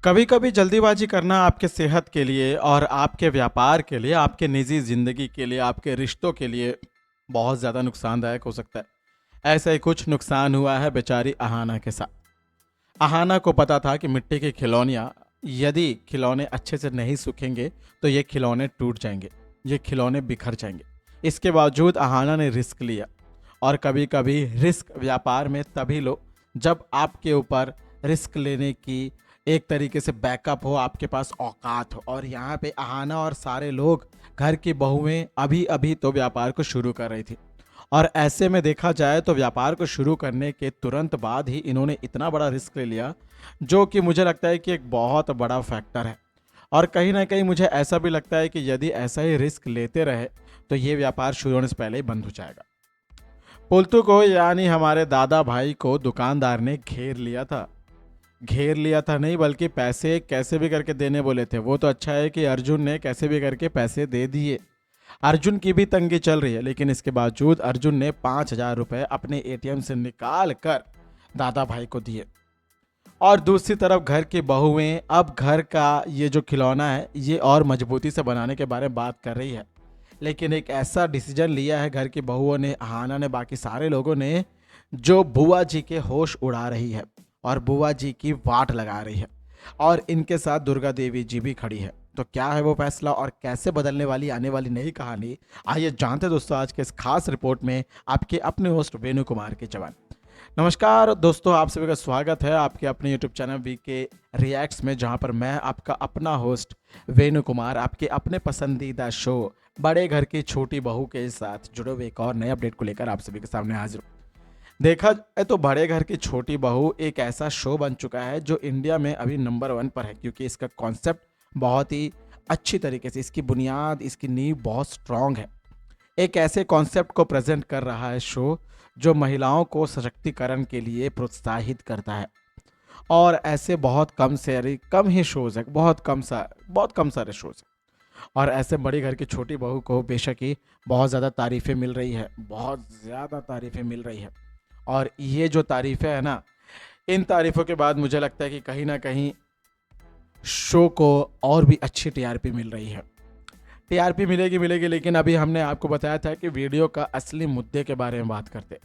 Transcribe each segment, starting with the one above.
कभी कभी जल्दीबाजी करना आपके सेहत के लिए और आपके व्यापार के लिए, आपके निजी ज़िंदगी के लिए, आपके रिश्तों के लिए बहुत ज़्यादा नुकसानदायक हो सकता है। ऐसा ही कुछ नुकसान हुआ है बेचारी अहाना के साथ। अहाना को पता था कि मिट्टी के खिलौनियाँ, यदि खिलौने अच्छे से नहीं सूखेंगे तो ये खिलौने टूट जाएंगे, ये खिलौने बिखर जाएंगे। इसके बावजूद अहाना ने रिस्क लिया। और कभी कभी रिस्क व्यापार में तभी लो जब आपके ऊपर रिस्क लेने की एक तरीके से बैकअप हो, आपके पास औकात हो। और यहाँ पे अहाना और सारे लोग, घर की बहुएं अभी अभी तो व्यापार को शुरू कर रही थी। और ऐसे में देखा जाए तो व्यापार को शुरू करने के तुरंत बाद ही इन्होंने इतना बड़ा रिस्क ले लिया, जो कि मुझे लगता है कि एक बहुत बड़ा फैक्टर है। और कहीं ना कहीं मुझे ऐसा भी लगता है कि यदि ऐसा ही रिस्क लेते रहे तो ये व्यापार शुरू होने से पहले ही बंद हो जाएगा। पुलतू को, यानी हमारे दादा भाई को, दुकानदार ने घेर लिया था। घेर लिया था नहीं, बल्कि पैसे कैसे भी करके देने बोले थे। वो तो अच्छा है कि अर्जुन ने कैसे भी करके पैसे दे दिए। अर्जुन की भी तंगी चल रही है, लेकिन इसके बावजूद अर्जुन ने 5,000 रुपए अपने एटीएम से निकाल कर दादा भाई को दिए। और दूसरी तरफ घर की बहुएं अब घर का ये जो खिलौना है ये और मजबूती से बनाने के बारे में बात कर रही है। लेकिन एक ऐसा डिसीजन लिया है घर की बहुओं ने, हाना ने, बाकी सारे लोगों ने, जो बुआ जी के होश उड़ा रही है और बुआ जी की वाट लगा रही है। और इनके साथ दुर्गा देवी जी भी खड़ी है। तो क्या है वो फैसला और कैसे बदलने वाली आने वाली नई कहानी, आइए जानते हैं दोस्तों आज के इस खास रिपोर्ट में आपके अपने होस्ट वेणु कुमार के जवान। नमस्कार दोस्तों, आप सभी का स्वागत है आपके अपने यूट्यूब चैनल वी के रिएक्ट्स में, जहां पर मैं आपका अपना होस्ट वेणु कुमार आपके अपने पसंदीदा शो बड़े घर की छोटी बहू के साथ जुड़े हुए एक और नए अपडेट को लेकर आप सभी के सामने हाजिर हूं। देखा जाए तो बड़े घर की छोटी बहू एक ऐसा शो बन चुका है जो इंडिया में अभी नंबर 1 पर है, क्योंकि इसका कॉन्सेप्ट बहुत ही अच्छी तरीके से, इसकी बुनियाद, इसकी नींव बहुत स्ट्रांग है। एक ऐसे कॉन्सेप्ट को प्रेजेंट कर रहा है शो जो महिलाओं को सशक्तिकरण के लिए प्रोत्साहित करता है। और ऐसे बहुत कम ही शोज है, बहुत कम सारे शोज हैं। और ऐसे बड़ी घर की छोटी बहू को बेशक ही बहुत ज़्यादा तारीफ़ें मिल रही है, बहुत ज़्यादा तारीफ़ें मिल रही है। और ये जो तारीफ़ें हैं ना, इन तारीफ़ों के बाद मुझे लगता है कि कहीं ना कहीं शो को और भी अच्छी टीआरपी मिल रही है। टीआरपी मिलेगी मिलेगी, लेकिन अभी हमने आपको बताया था कि वीडियो का असली मुद्दे के बारे में बात करते हैं।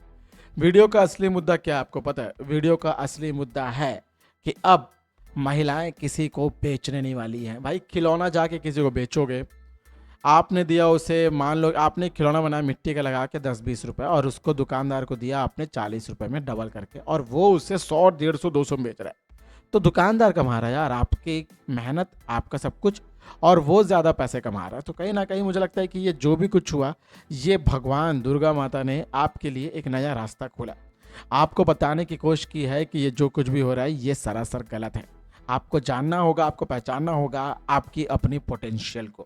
वीडियो का असली मुद्दा क्या है आपको पता है? वीडियो का असली मुद्दा है कि अब महिलाएं किसी को बेचने नहीं वाली हैं। भाई, खिलौना जाके किसी को बेचोगे? आपने दिया उसे, मान लो आपने खिलौना बनाया मिट्टी का लगा के 10-20 रुपए, और उसको दुकानदार को दिया आपने 40 रुपए में डबल करके, और वो उसे 100, 150, 200 में बेच रहा है। तो दुकानदार कमा रहा है यार, आपकी मेहनत, आपका सब कुछ, और वो ज़्यादा पैसे कमा रहा है। तो कहीं ना कहीं मुझे लगता है कि ये जो भी कुछ हुआ, ये भगवान दुर्गा माता ने आपके लिए एक नया रास्ता खोला। आपको बताने की कोशिश की है कि ये जो कुछ भी हो रहा है ये सरासर गलत है। आपको जानना होगा, आपको पहचानना होगा आपकी अपनी पोटेंशियल को।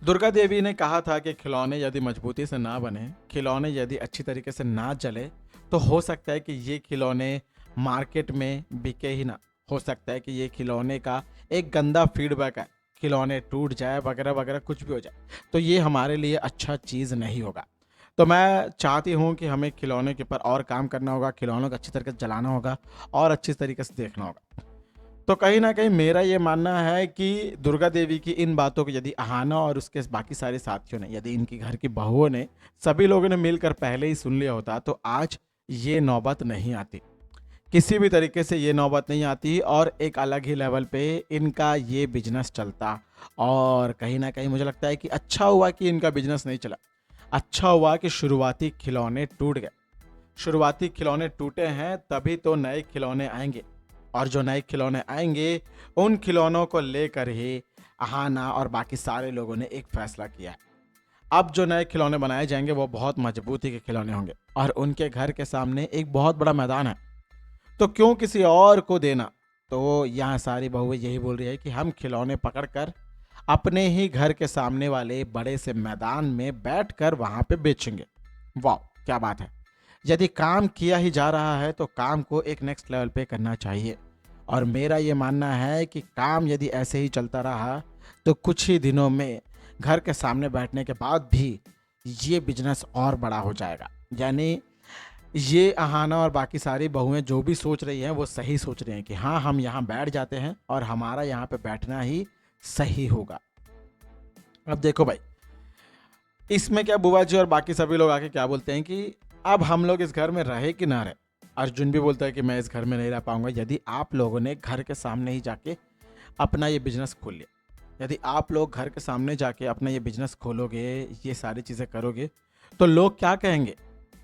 दुर्गा देवी ने कहा था कि खिलौने यदि मजबूती से ना बने, खिलौने यदि अच्छी तरीके से ना चले, तो हो सकता है कि ये खिलौने मार्केट में बिके ही ना। हो सकता है कि ये खिलौने का एक गंदा फीडबैक है, खिलौने टूट जाए वगैरह वगैरह, कुछ भी हो जाए, तो ये हमारे लिए अच्छा चीज़ नहीं होगा। तो मैं चाहती हूँ कि हमें खिलौने के ऊपर और काम करना होगा, खिलौनों को अच्छी तरीके से चलाना होगा और अच्छी तरीके से देखना होगा। तो कहीं ना कहीं मेरा ये मानना है कि दुर्गा देवी की इन बातों को यदि अहाना और उसके बाकी सारे साथियों ने, यदि इनकी घर की बहुओं ने, सभी लोगों ने मिलकर पहले ही सुन लिया होता, तो आज ये नौबत नहीं आती। किसी भी तरीके से ये नौबत नहीं आती और एक अलग ही लेवल पे इनका ये बिजनेस चलता। और कहीं ना कहीं मुझे लगता है कि अच्छा हुआ कि इनका बिजनेस नहीं चला। अच्छा हुआ कि शुरुआती खिलौने टूट गए। शुरुआती खिलौने टूटे हैं, तभी तो नए खिलौने आएंगे। और जो नए खिलौने आएंगे, उन खिलौनों को लेकर ही अहाना और बाकी सारे लोगों ने एक फैसला किया है। अब जो नए खिलौने बनाए जाएंगे वो बहुत मजबूती के खिलौने होंगे, और उनके घर के सामने एक बहुत बड़ा मैदान है, तो क्यों किसी और को देना। तो यहाँ सारी बहुएं यही बोल रही है कि हम खिलौने पकड़कर अपने ही घर के सामने वाले बड़े से मैदान में बैठकर वहां पे बेचेंगे। वाह, क्या बात है। यदि काम किया ही जा रहा है तो काम को एक नेक्स्ट लेवल पे करना चाहिए। और मेरा ये मानना है कि काम यदि ऐसे ही चलता रहा तो कुछ ही दिनों में घर के सामने बैठने के बाद भी ये बिजनेस और बड़ा हो जाएगा। यानी ये अहाना और बाकी सारी बहुएं जो भी सोच रही हैं वो सही सोच रही हैं कि हाँ हम यहाँ बैठ जाते हैं और हमारा यहाँ पे बैठना ही सही होगा। अब देखो भाई, इसमें क्या बुआ जी और बाकी सभी लोग आके क्या बोलते हैं कि अब हम लोग इस घर में रहे कि ना रहे। अर्जुन भी बोलता है कि मैं इस घर में नहीं रह पाऊंगा यदि आप लोगों ने घर के सामने ही जाके अपना ये बिजनेस खोल लिया। यदि आप लोग घर के सामने जाके अपना ये बिजनेस खोलोगे, ये सारी चीज़ें करोगे, तो लोग क्या कहेंगे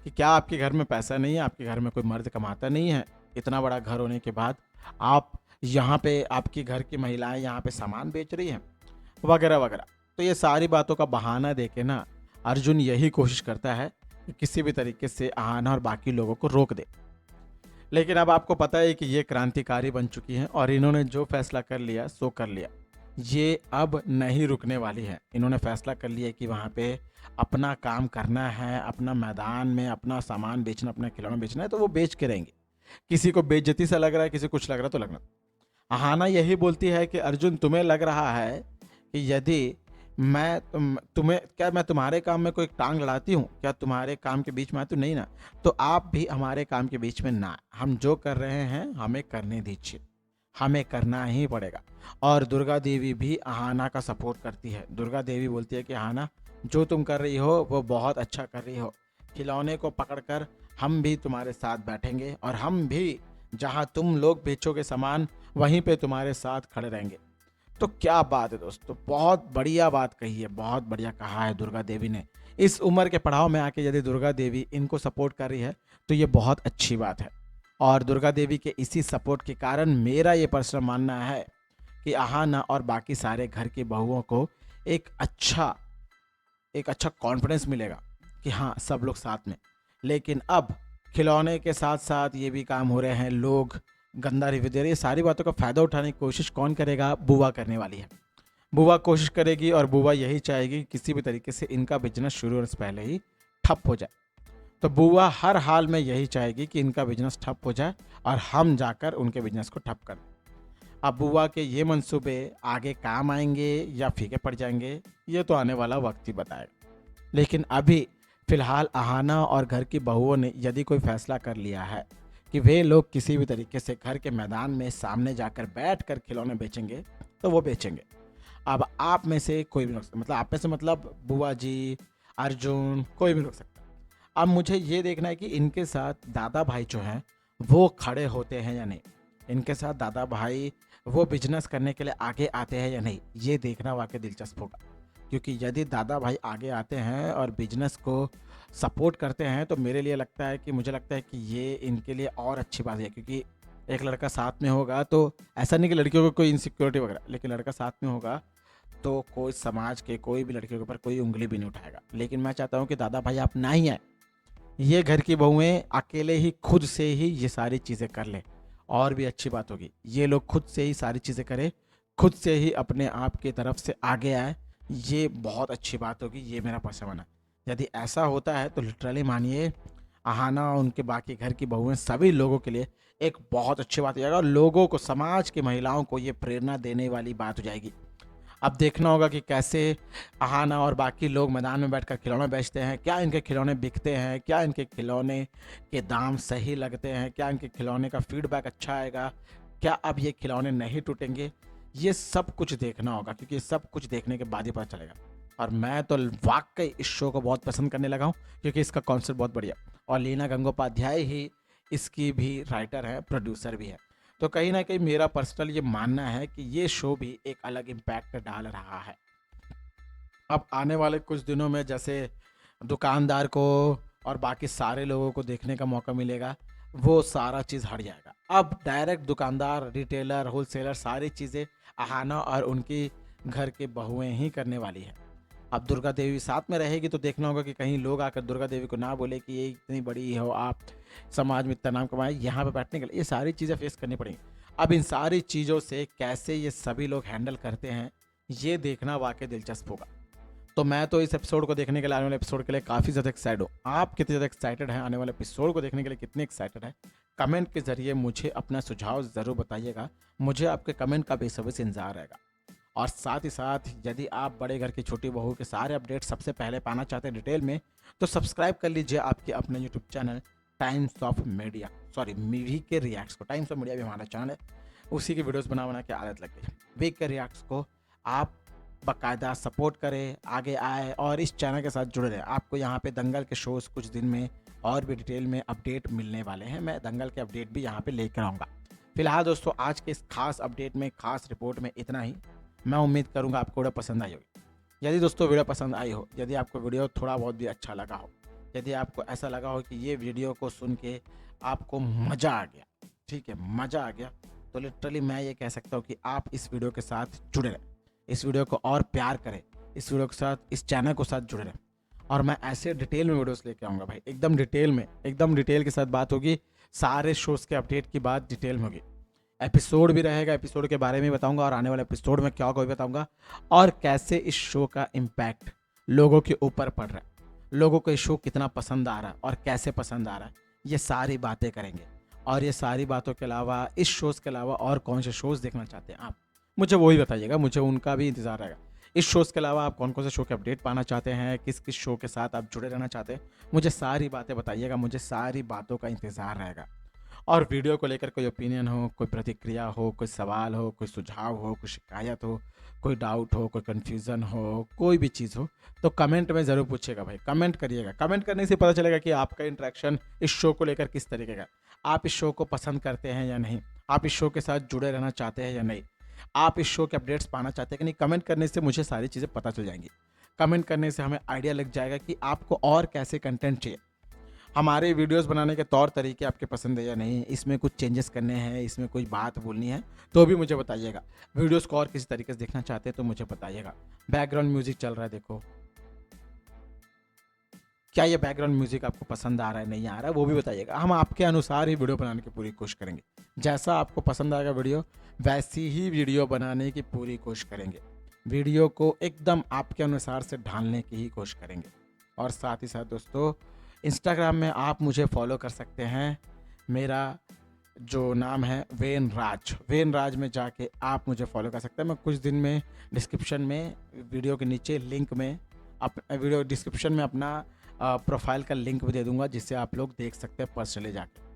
कि क्या आपके घर में पैसा नहीं है, आपके घर में कोई मर्द कमाता नहीं है, इतना बड़ा घर होने के बाद आप यहाँ पे आपकी घर की महिलाएं यहाँ पे सामान बेच रही हैं, वगैरह वगैरह। तो ये सारी बातों का बहाना देके ना अर्जुन यही कोशिश करता है कि किसी भी तरीके से आहाना और बाकी लोगों को रोक दे। लेकिन अब आपको पता है कि ये क्रांतिकारी बन चुकी हैं और इन्होंने जो फैसला कर लिया सो कर लिया। ये अब नहीं रुकने वाली है। इन्होंने फैसला कर लिया कि वहाँ पे अपना काम करना है, अपना मैदान में अपना सामान बेचना, अपना खिलौना बेचना है तो वो बेच के रहेंगे। किसी को बेइज्जती सा लग रहा है, किसी को कुछ लग रहा है तो लगना। अहाना यही बोलती है कि अर्जुन तुम्हें लग रहा है कि यदि मैं तुम्हारे काम में कोई टांग लड़ाती हूँ, क्या तुम्हारे काम के बीच में आती हूँ? नहीं ना। तो आप भी हमारे काम के बीच में ना, हम जो कर रहे हैं हमें करने दीजिए, हमें करना ही पड़ेगा। और दुर्गा देवी भी अहाना का सपोर्ट करती है। दुर्गा देवी बोलती है कि अहाना जो तुम कर रही हो वो बहुत अच्छा कर रही हो, खिलौने को पकड़कर हम भी तुम्हारे साथ बैठेंगे और हम भी जहाँ तुम लोग बेचोगे सामान वहीं पे तुम्हारे साथ खड़े रहेंगे। तो क्या बात है दोस्तों, बहुत बढ़िया बात कही है, बहुत बढ़िया कहा है दुर्गा देवी ने। इस उम्र के पड़ाव में आके यदि दुर्गा देवी इनको सपोर्ट कर रही है तो ये बहुत अच्छी बात है। और दुर्गा देवी के इसी सपोर्ट के कारण मेरा ये पर्सनल मानना है कि आहाना और बाकी सारे घर की बहुओं को एक अच्छा कॉन्फिडेंस मिलेगा कि हाँ सब लोग साथ में। लेकिन अब खिलौने के साथ साथ ये भी काम हो रहे हैं, लोग गंदा रिव्यू दे रहे हैं, ये सारी बातों का फ़ायदा उठाने की कोशिश कौन करेगा? बुआ करने वाली है। बुआ कोशिश करेगी और बुआ यही चाहेगी कि किसी भी तरीके से इनका बिजनेस शुरू होने से पहले ही ठप हो जाए। तो बुआ हर हाल में यही चाहेगी कि इनका बिजनेस ठप हो जाए और हम जाकर उनके बिजनेस को ठप कर दें। अब बुआ के ये मंसूबे आगे काम आएंगे या फीके पड़ जाएंगे, ये तो आने वाला वक्त ही बताएगा। लेकिन अभी फिलहाल आहाना और घर की बहुओं ने यदि कोई फैसला कर लिया है कि वे लोग किसी भी तरीके से घर के मैदान में सामने जाकर बैठ कर खिलौने बेचेंगे तो वो बेचेंगे। अब आप में से कोई भी रोक सकता, मतलब आप में से मतलब बुआ जी, अर्जुन, कोई भी रोक सकता है। अब मुझे ये देखना है कि इनके साथ दादा भाई जो हैं वो खड़े होते हैं या नहीं, इनके साथ दादा भाई वो बिजनेस करने के लिए आगे आते हैं या नहीं, ये देखना वाकई दिलचस्प होगा। क्योंकि यदि दादा भाई आगे आते हैं और बिजनेस को सपोर्ट करते हैं तो मेरे लिए लगता है कि मुझे लगता है कि ये इनके लिए और अच्छी बात है। क्योंकि एक लड़का साथ में होगा तो ऐसा नहीं कि लड़कियों को कोई इनसिक्योरिटी वगैरह, लेकिन लड़का साथ में होगा तो कोई समाज के कोई भी लड़कियों के ऊपर कोई उंगली भी नहीं उठाएगा। लेकिन मैं चाहता हूँ कि दादा भाई आप ना ही आए, ये घर की बहुएं अकेले ही खुद से ही ये सारी चीज़ें कर ले और भी अच्छी बात होगी। ये लोग खुद से ही सारी चीज़ें करें, खुद से ही अपने आप की तरफ से आगे आए, ये बहुत अच्छी बात होगी। ये मेरा पर्सनल है। यदि ऐसा होता है तो लिटरली मानिए आहाना और उनके बाकी घर की बहुएं सभी लोगों के लिए एक बहुत अच्छी बात हो जाएगा और लोगों को, समाज की महिलाओं को ये प्रेरणा देने वाली बात हो जाएगी। अब देखना होगा कि कैसे अहाना और बाकी लोग मैदान में बैठकर खिलौने बेचते हैं, क्या इनके खिलौने बिकते हैं, क्या इनके खिलौने के दाम सही लगते हैं, क्या इनके खिलौने का फीडबैक अच्छा आएगा, क्या अब ये खिलौने नहीं टूटेंगे। ये सब कुछ देखना होगा क्योंकि ये सब कुछ देखने के बाद ही पता चलेगा। और मैं तो वाकई इस शो को बहुत पसंद करने लगा हूँ क्योंकि इसका कॉन्सेप्ट बहुत बढ़िया और लीना गंगोपाध्याय ही इसकी भी राइटर है, प्रोड्यूसर भी है। तो कहीं ना कहीं मेरा पर्सनल ये मानना है कि ये शो भी एक अलग इम्पैक्ट डाल रहा है। अब आने वाले कुछ दिनों में जैसे दुकानदार को और बाकी सारे लोगों को देखने का मौका मिलेगा, वो सारा चीज़ हट जाएगा। अब डायरेक्ट दुकानदार, रिटेलर, होलसेलर सारी चीज़ें आहाना और उनकी घर के बहुएं ही करने वाली है। अब दुर्गा देवी साथ में रहेगी तो देखना होगा कि कहीं लोग आकर दुर्गा देवी को ना बोले कि ये इतनी बड़ी हो आप, समाज में इतना नाम कमाए, यहाँ पे बैठने के लिए ये सारी चीज़ें फेस करनी पड़ेंगी। अब इन सारी चीज़ों से कैसे ये सभी लोग हैंडल करते हैं ये देखना वाकई दिलचस्प होगा। तो मैं तो इस एपिसोड को देखने के लिए, आने वाले एपिसोड के लिए काफ़ी ज़्यादा एक्साइटेड हूँ। आप कितने ज़्यादा एक्साइटेड हैं आने वाले एपिसोड को देखने के लिए, कितने एक्साइटेड हैं? कमेंट के ज़रिए मुझे अपना सुझाव ज़रूर बताइएगा। मुझे आपके कमेंट का बेसब्री से इंतजार रहेगा। और साथ ही साथ यदि आप बड़े घर की छोटी बहू के सारे अपडेट सबसे पहले पाना चाहते हैं डिटेल में, तो सब्सक्राइब कर लीजिए आपके अपने YouTube channel Times of Media, sorry VK reacts को, टाइम्स ऑफ मीडिया भी हमारा चैनल है, उसी की वीडियोस बना बना के आदत लग गई। वीके रिएक्ट्स को आप बाकायदा सपोर्ट करें, आगे आए और इस चैनल के साथ जुड़े रहें। आपको यहाँ पे दंगल के शोज़ कुछ दिन में और भी डिटेल में अपडेट मिलने वाले हैं। मैं दंगल के अपडेट भी यहाँ पे लेकर आऊँगा। फिलहाल दोस्तों आज के इस खास अपडेट में, खास रिपोर्ट में इतना ही। मैं उम्मीद करूँगा आपको वीडियो पसंद आई होगी। यदि दोस्तों वीडियो पसंद आई हो, यदि आपको वीडियो थोड़ा बहुत भी अच्छा लगा हो, यदि आपको ऐसा लगा हो कि ये वीडियो को सुन के आपको मज़ा आ गया, ठीक है, मज़ा आ गया, तो लिटरली मैं ये कह सकता हूँ कि आप इस वीडियो के साथ जुड़े रहें, इस वीडियो को और प्यार करें, इस वीडियो के साथ, इस चैनल के साथ जुड़े रहें। और मैं ऐसे डिटेल में वीडियोस लेके आऊँगा भाई, एकदम डिटेल में, एकदम डिटेल के साथ बात होगी। सारे शोज़ के अपडेट की बात डिटेल में होगी। एपिसोड भी रहेगा, एपिसोड के बारे में बताऊंगा और आने वाले एपिसोड में क्या होगा भी बताऊंगा, और कैसे इस शो का इम्पैक्ट लोगों के ऊपर पड़ रहा है, लोगों को ये शो कितना पसंद आ रहा है और कैसे पसंद आ रहा है, ये सारी बातें करेंगे। और ये सारी बातों के अलावा, इस शोज़ के अलावा और कौन से शोज़ देखना चाहते हैं आप, मुझे वही बताइएगा, मुझे उनका भी इंतज़ार रहेगा। इस शोज़ के अलावा आप कौन कौन से शो के अपडेट पाना चाहते हैं, किस किस शो के साथ आप जुड़े रहना चाहते हैं, मुझे सारी बातें बताइएगा, मुझे सारी बातों का इंतज़ार रहेगा। और वीडियो को लेकर कोई ओपिनियन हो, कोई प्रतिक्रिया हो, कोई सवाल हो, कोई सुझाव हो, कोई शिकायत हो, कोई डाउट हो, कोई कन्फ्यूज़न हो, कोई भी चीज़ हो, तो कमेंट में ज़रूर पूछिएगा भाई, कमेंट करिएगा। कमेंट करने से पता चलेगा कि आपका इंटरेक्शन इस शो को लेकर किस तरीके का, आप इस शो को पसंद करते हैं या नहीं, आप इस शो के साथ जुड़े रहना चाहते हैं या नहीं, आप इस शो के अपडेट्स पाना चाहते हैं कि नहीं। कमेंट करने से मुझे सारी चीज़ें पता चल जाएंगी। कमेंट करने से हमें आइडिया लग जाएगा कि आपको और कैसे कंटेंट चाहिए, हमारे वीडियोस बनाने के तौर तरीके आपके पसंद है या नहीं, इसमें कुछ चेंजेस करने हैं, इसमें कोई बात बोलनी है तो भी मुझे बताइएगा। वीडियोस को और किसी तरीके से देखना चाहते हैं तो मुझे बताइएगा। बैकग्राउंड म्यूजिक चल रहा है, देखो, क्या ये बैकग्राउंड म्यूजिक आपको पसंद आ रहा है, नहीं आ रहा है, वो भी बताइएगा। हम आपके अनुसार ही वीडियो बनाने की पूरी कोशिश करेंगे। जैसा आपको पसंद आएगा वीडियो, वैसी ही वीडियो बनाने की पूरी कोशिश करेंगे। वीडियो को एकदम आपके अनुसार से ढालने की ही कोशिश करेंगे। और साथ ही साथ दोस्तों, इंस्टाग्राम में आप मुझे फॉलो कर सकते हैं। मेरा जो नाम है वेन राज, वेन राज में जाके आप मुझे फॉलो कर सकते हैं। मैं कुछ दिन में डिस्क्रिप्शन में, वीडियो के नीचे लिंक में, वीडियो डिस्क्रिप्शन में अपना प्रोफाइल का लिंक भी दे दूंगा, जिससे आप लोग देख सकते हैं पर्सनली जाके।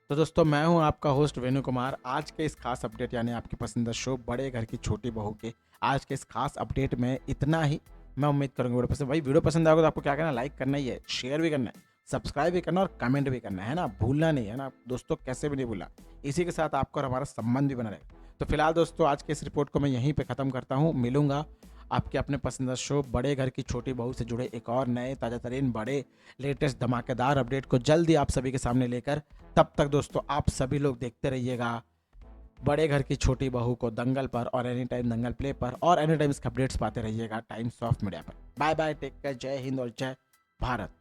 तो दोस्तों, मैं हूं आपका होस्ट वेणु कुमार। आज के इस खास अपडेट, यानी आपकी पसंदीदा शो बड़े घर की छोटी बहू के आज के इस खास अपडेट में इतना ही। मैं उम्मीद करूँगा वीडियो पसंद, भाई वीडियो पसंद आएगा तो आपको क्या करना है, लाइक करना ही है, शेयर भी करना है, सब्सक्राइब भी करना और कमेंट भी करना है ना, भूलना नहीं है ना दोस्तों, कैसे भी नहीं भूलना। इसी के साथ आपको और हमारा संबंध भी बना रहेगा। तो फिलहाल दोस्तों, आज के इस रिपोर्ट को मैं यहीं पे ख़त्म करता हूँ। मिलूंगा आपके अपने पसंदीदा शो बड़े घर की छोटी बहू से जुड़े एक और नए ताज़ा तरीन बड़े लेटेस्ट धमाकेदार अपडेट को जल्दी आप सभी के सामने लेकर। तब तक दोस्तों, आप सभी लोग देखते रहिएगा बड़े घर की छोटी बहू को दंगल पर और एनी टाइम दंगल प्ले पर, और एनी टाइम इसके अपडेट्स पाते रहिएगा टाइम्स ऑफ मीडिया पर। बाय बाय, टेक केयर, जय हिंद और जय भारत।